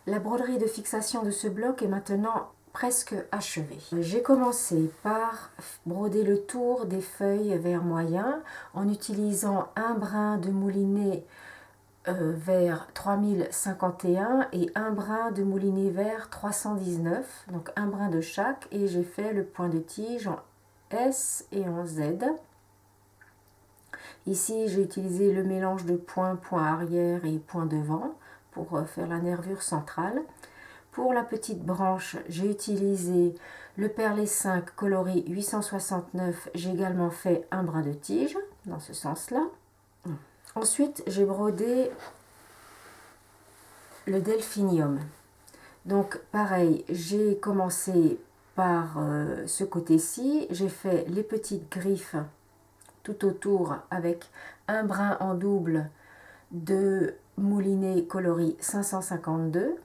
La broderie de fixation de ce bloc est maintenant presque achevée. J'ai commencé par broder le tour des feuilles vert moyen en utilisant un brin de moulinet vert 3051 et un brin de moulinet vert 319, donc un brin de chaque, et j'ai fait le point de tige en S et en Z. Ici j'ai utilisé le mélange de points, point arrière et point devant pour faire la nervure centrale. Pour la petite branche, j'ai utilisé le perlé 5 coloris 869. J'ai également fait un brin de tige dans ce sens-là. Ensuite, j'ai brodé le delphinium. Donc, pareil, j'ai commencé par ce côté-ci. J'ai fait les petites griffes tout autour avec un brin en double de moulinet coloris 552.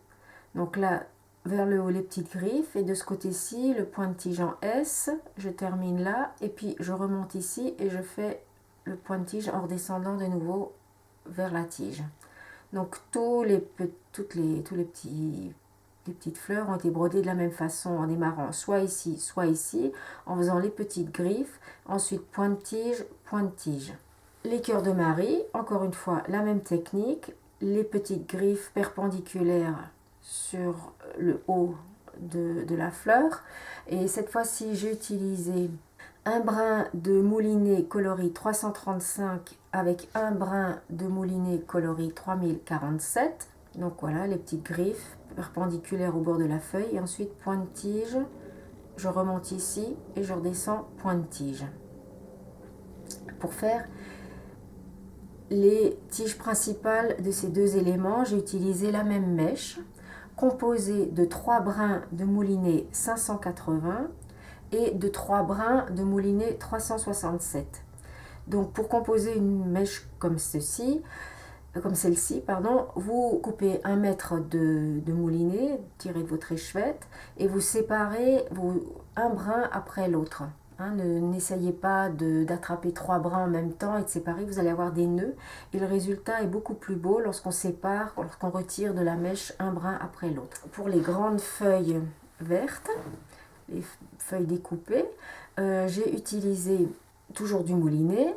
Donc là, vers le haut, les petites griffes. Et de ce côté-ci, le point de tige en S. Je termine là. Et puis, je remonte ici et je fais le point de tige en redescendant de nouveau vers la tige. Donc, tous les petites fleurs ont été brodées de la même façon en démarrant soit ici, en faisant les petites griffes. Ensuite, point de tige, point de tige. Les cœurs de Marie, encore une fois, la même technique. Les petites griffes perpendiculaires sur le haut de la fleur. Et cette fois-ci, j'ai utilisé un brin de moulinet coloris 335 avec un brin de moulinet coloris 3047. Donc voilà, les petites griffes perpendiculaires au bord de la feuille. Et ensuite, point de tige, je remonte ici et je redescends point de tige. Pour faire les tiges principales de ces deux éléments, j'ai utilisé la même mèche composée de 3 brins de moulinet 580 et de 3 brins de moulinet 367. Donc pour composer une mèche comme celle-ci, vous coupez 1 mètre de moulinet tiré de votre échevette et vous séparez un brin après l'autre. N'essayez pas d'attraper 3 brins en même temps et de séparer, vous allez avoir des nœuds. Et le résultat est beaucoup plus beau lorsqu'on sépare, lorsqu'on retire de la mèche un brin après l'autre. Pour les grandes feuilles vertes, les feuilles découpées, j'ai utilisé toujours du moulinet,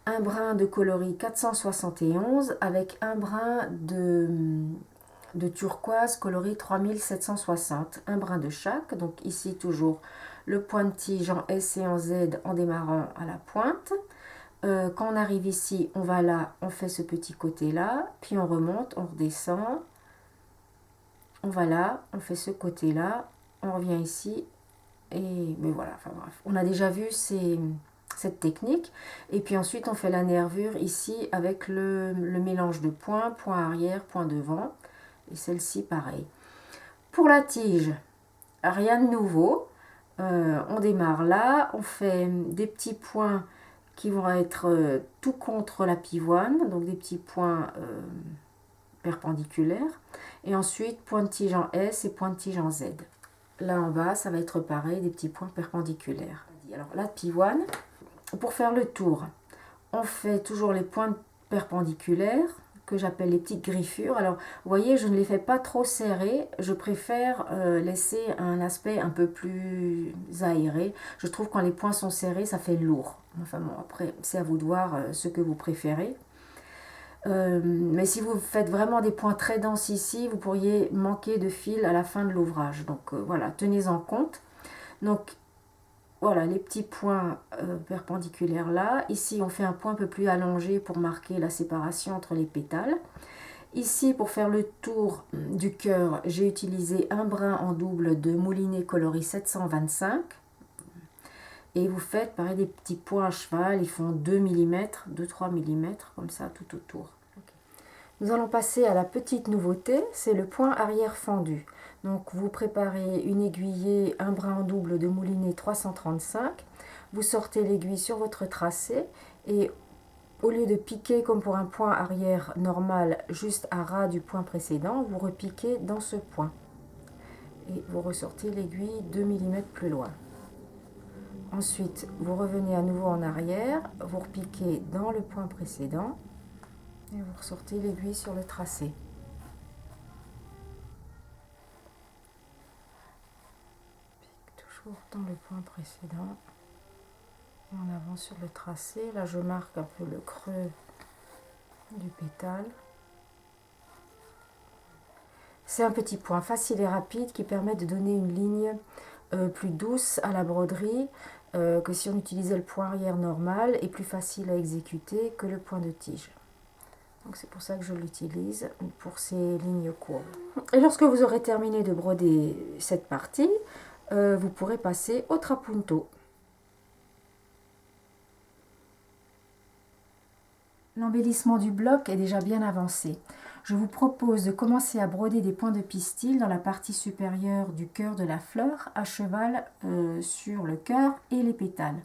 un brin de coloris 471 avec un brin de turquoise coloris 3760, un brin de chaque. Donc ici toujours le point de tige en S et en Z en démarrant à la pointe. Quand on arrive ici, on va là, on fait ce petit côté là, puis on remonte, on redescend, on va là, on fait ce côté là, on revient ici, et mais voilà, enfin bref, on a déjà vu cette technique. Et puis ensuite on fait la nervure ici avec le mélange de points, point arrière, point devant, et celle-ci pareil. Pour la tige, rien de nouveau. On démarre là, on fait des petits points qui vont être tout contre la pivoine, donc des petits points perpendiculaires, et ensuite point de tige en S et point de tige en Z. Là en bas, ça va être pareil, des petits points perpendiculaires. Alors la pivoine, pour faire le tour, on fait toujours les points perpendiculaires, que j'appelle les petites griffures. Alors, vous voyez, je ne les fais pas trop serrées. Je préfère laisser un aspect un peu plus aéré. Je trouve que quand les points sont serrés, ça fait lourd. Enfin bon, après, c'est à vous de voir ce que vous préférez. Mais si vous faites vraiment des points très denses ici, vous pourriez manquer de fil à la fin de l'ouvrage. Donc voilà, tenez-en compte. Donc voilà les petits points perpendiculaires là. Ici, on fait un point un peu plus allongé pour marquer la séparation entre les pétales. Ici, pour faire le tour du cœur, j'ai utilisé un brin en double de moulinet coloris 725. Et vous faites pareil des petits points à cheval, ils font 2 mm, 2-3 mm, comme ça tout autour. Okay. Nous allons passer à la petite nouveauté, c'est le point arrière fendu. Donc vous préparez une aiguillée, un brin en double de moulinet 335, vous sortez l'aiguille sur votre tracé et au lieu de piquer comme pour un point arrière normal juste à ras du point précédent, vous repiquez dans ce point. Et vous ressortez l'aiguille 2 mm plus loin. Ensuite, vous revenez à nouveau en arrière, vous repiquez dans le point précédent et vous ressortez l'aiguille sur le tracé. toujours dans le point précédent. Et on avance sur le tracé. Là, je marque un peu le creux du pétale. C'est un petit point facile et rapide qui permet de donner une ligne plus douce à la broderie que si on utilisait le point arrière normal, et plus facile à exécuter que le point de tige. Donc c'est pour ça que je l'utilise pour ces lignes courbes. Et lorsque vous aurez terminé de broder cette partie, vous pourrez passer au trapunto. L'embellissement du bloc est déjà bien avancé. Je vous propose de commencer à broder des points de pistil dans la partie supérieure du cœur de la fleur, à cheval sur le cœur et les pétales.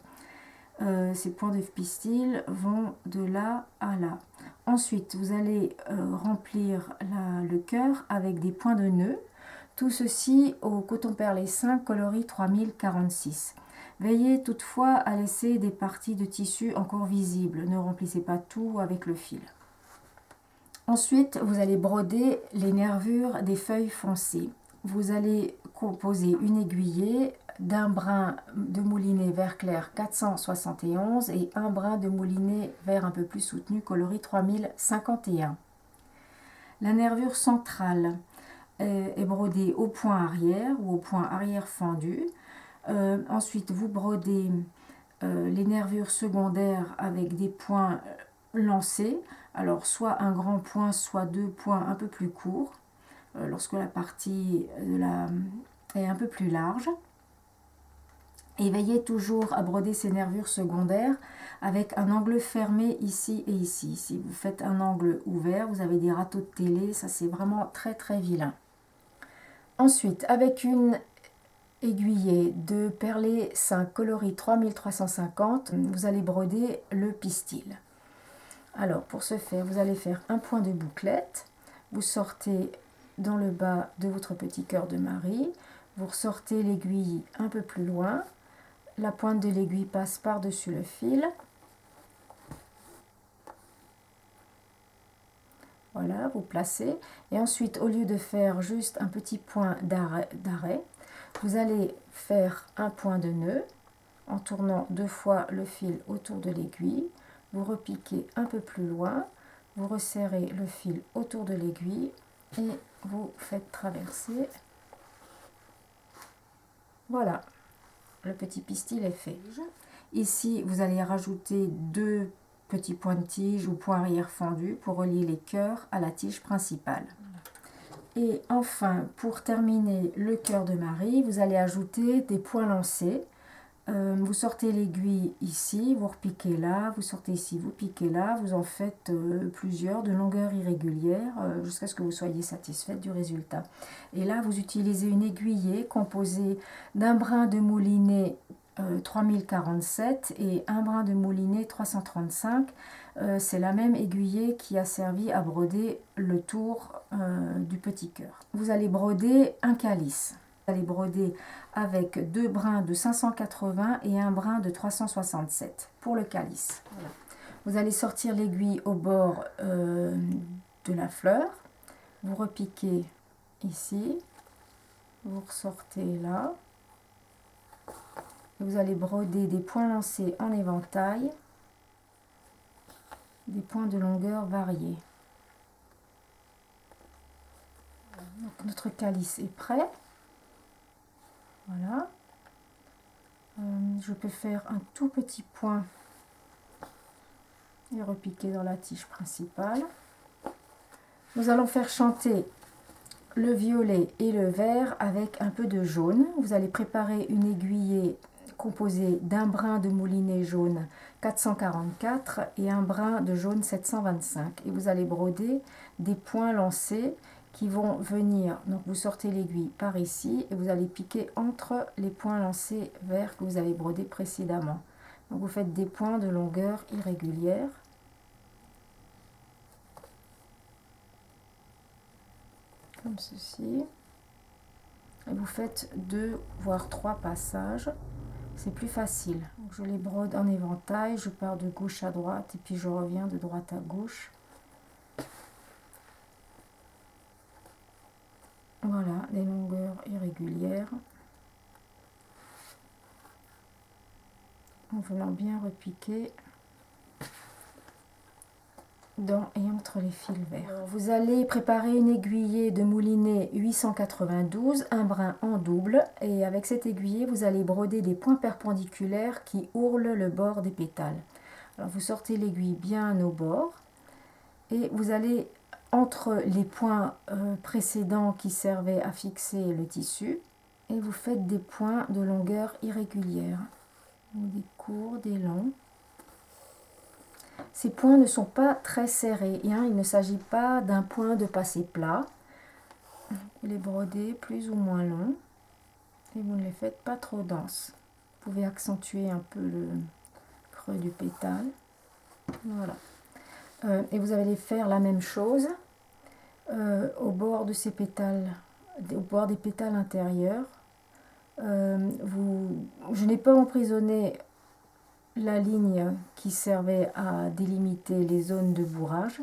Ces points de pistil vont de là à là. Ensuite, vous allez remplir le cœur avec des points de nœud. Tout ceci au coton perlé 5 coloris 3046. Veillez toutefois à laisser des parties de tissu encore visibles. Ne remplissez pas tout avec le fil. Ensuite, vous allez broder les nervures des feuilles foncées. Vous allez composer une aiguillée d'un brin de moulinet vert clair 471 et un brin de moulinet vert un peu plus soutenu coloris 3051. La nervure centrale est brodée au point arrière ou au point arrière fendu. Ensuite, vous brodez les nervures secondaires avec des points lancés. Alors, soit un grand point, soit deux points un peu plus courts, lorsque la partie est un peu plus large. Et veillez toujours à broder ces nervures secondaires avec un angle fermé ici et ici. Si vous faites un angle ouvert, vous avez des râteaux de télé, ça c'est vraiment très très vilain. Ensuite, avec une aiguillée de perlé 5 coloris 3350, vous allez broder le pistil. Alors pour ce faire, vous allez faire un point de bouclette, vous sortez dans le bas de votre petit cœur de Marie, vous ressortez l'aiguille un peu plus loin, la pointe de l'aiguille passe par-dessus le fil. Voilà, vous placez. Et ensuite, au lieu de faire juste un petit point d'arrêt, vous allez faire un point de nœud en tournant 2 fois le fil autour de l'aiguille. Vous repiquez un peu plus loin, vous resserrez le fil autour de l'aiguille et vous faites traverser. Voilà. Le petit pistil est fait. Ici, vous allez rajouter 2 petits points de tige ou points arrière fendus pour relier les cœurs à la tige principale. Et enfin, pour terminer le cœur de Marie, vous allez ajouter des points lancés. Vous sortez l'aiguille ici, vous repiquez là, vous sortez ici, vous piquez là, vous en faites plusieurs de longueur irrégulière jusqu'à ce que vous soyez satisfait du résultat. Et là, vous utilisez une aiguillée composée d'un brin de moulinet 3047 et un brin de moulinet 335. C'est la même aiguillée qui a servi à broder le tour du petit cœur. Vous allez broder un calice. Vous allez broder avec 2 brins de 580 et un brin de 367 pour le calice. Voilà. Vous allez sortir l'aiguille au bord de la fleur. Vous repiquez ici. Vous ressortez là. Vous allez broder des points lancés en éventail, des points de longueur variés. Donc notre calice est prêt. Voilà. Je peux faire un tout petit point et repiquer dans la tige principale. Nous allons faire chanter le violet et le vert avec un peu de jaune. Vous allez préparer une aiguillée composée d'un brin de moulinet jaune 444 et un brin de jaune 725. Et vous allez broder des points lancés qui vont venir, donc vous sortez l'aiguille par ici et vous allez piquer entre les points lancés verts que vous avez brodés précédemment. Donc vous faites des points de longueur irrégulière. Comme ceci. Et vous faites 2 voire 3 passages. C'est plus facile. Donc je les brode en éventail, je pars de gauche à droite et puis je reviens de droite à gauche. Voilà, les longueurs irrégulières. en venant bien repiquer dans et entre les fils verts. Alors, vous allez préparer une aiguillée de moulinet 892, un brin en double, et avec cet aiguillé vous allez broder des points perpendiculaires qui ourlent le bord des pétales. Alors vous sortez l'aiguille bien au bord et vous allez entre les points précédents qui servaient à fixer le tissu et vous faites des points de longueur irrégulière, des courts, des longs. Ces points ne sont pas très serrés, hein. Il ne s'agit pas d'un point de passé plat. Vous les brodez plus ou moins longs et vous ne les faites pas trop denses. Vous pouvez accentuer un peu le creux du pétale. Voilà. Et vous allez faire la même chose au bord de ces pétales, au bord des pétales intérieurs. Je n'ai pas emprisonné la ligne qui servait à délimiter les zones de bourrage.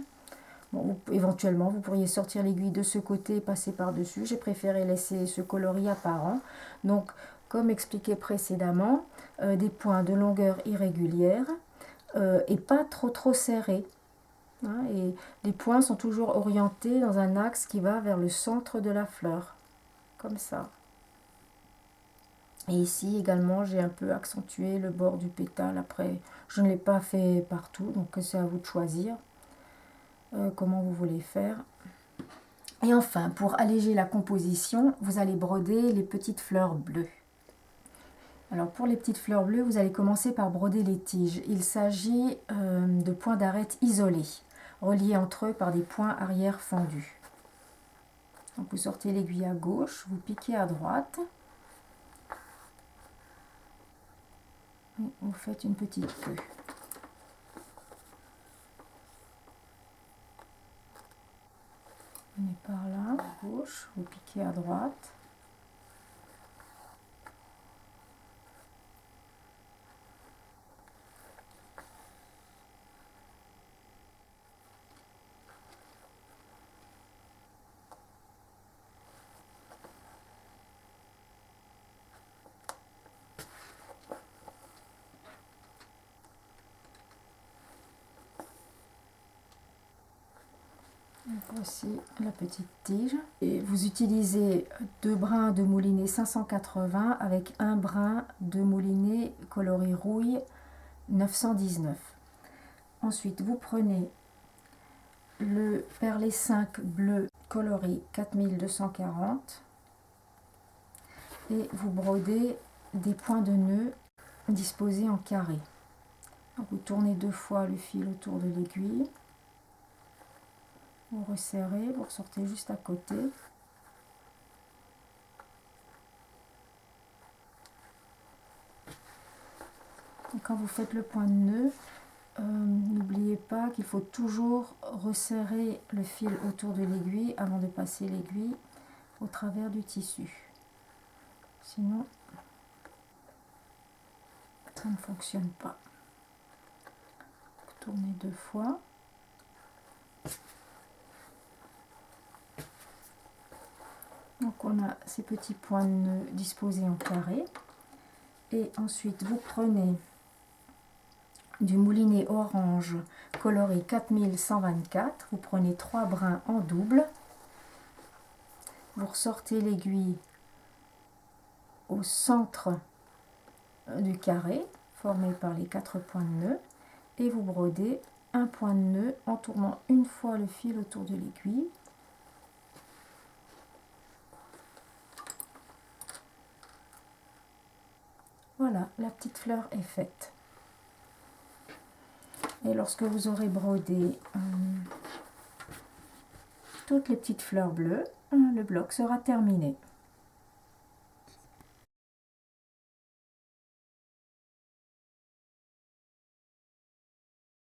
Bon, éventuellement, vous pourriez sortir l'aiguille de ce côté et passer par-dessus. J'ai préféré laisser ce coloris apparent. Donc, comme expliqué précédemment, des points de longueur irrégulière et pas trop serrés. Hein, et les points sont toujours orientés dans un axe qui va vers le centre de la fleur, comme ça. Et ici également, j'ai un peu accentué le bord du pétale. Après, je ne l'ai pas fait partout, donc c'est à vous de choisir comment vous voulez faire. Et enfin, pour alléger la composition, vous allez broder les petites fleurs bleues. Alors pour les petites fleurs bleues, vous allez commencer par broder les tiges. Il s'agit de points d'arête isolés, reliés entre eux par des points arrière fendus. Donc vous sortez l'aiguille à gauche, vous piquez à droite. Vous faites une petite queue. Venez par là, à gauche, vous piquez à droite. Voici la petite tige. Et vous utilisez 2 brins de moulinet 580 avec un brin de moulinet coloris rouille 919. Ensuite, vous prenez le perlé 5 bleu coloris 4240 et vous brodez des points de nœud disposés en carré. Vous tournez 2 fois le fil autour de l'aiguille. Vous resserrez, vous ressortez juste à côté. Et quand vous faites le point de nœud, n'oubliez pas qu'il faut toujours resserrer le fil autour de l'aiguille avant de passer l'aiguille au travers du tissu. Sinon, ça ne fonctionne pas. Vous tournez 2 fois. Donc on a ces petits points de nœud disposés en carré. Et ensuite vous prenez du moulinet orange coloré 4124. Vous prenez 3 brins en double. Vous ressortez l'aiguille au centre du carré formé par les 4 points de nœud. Et vous brodez un point de nœud en tournant une fois le fil autour de l'aiguille. Voilà, la petite fleur est faite. Et lorsque vous aurez brodé toutes les petites fleurs bleues, le bloc sera terminé.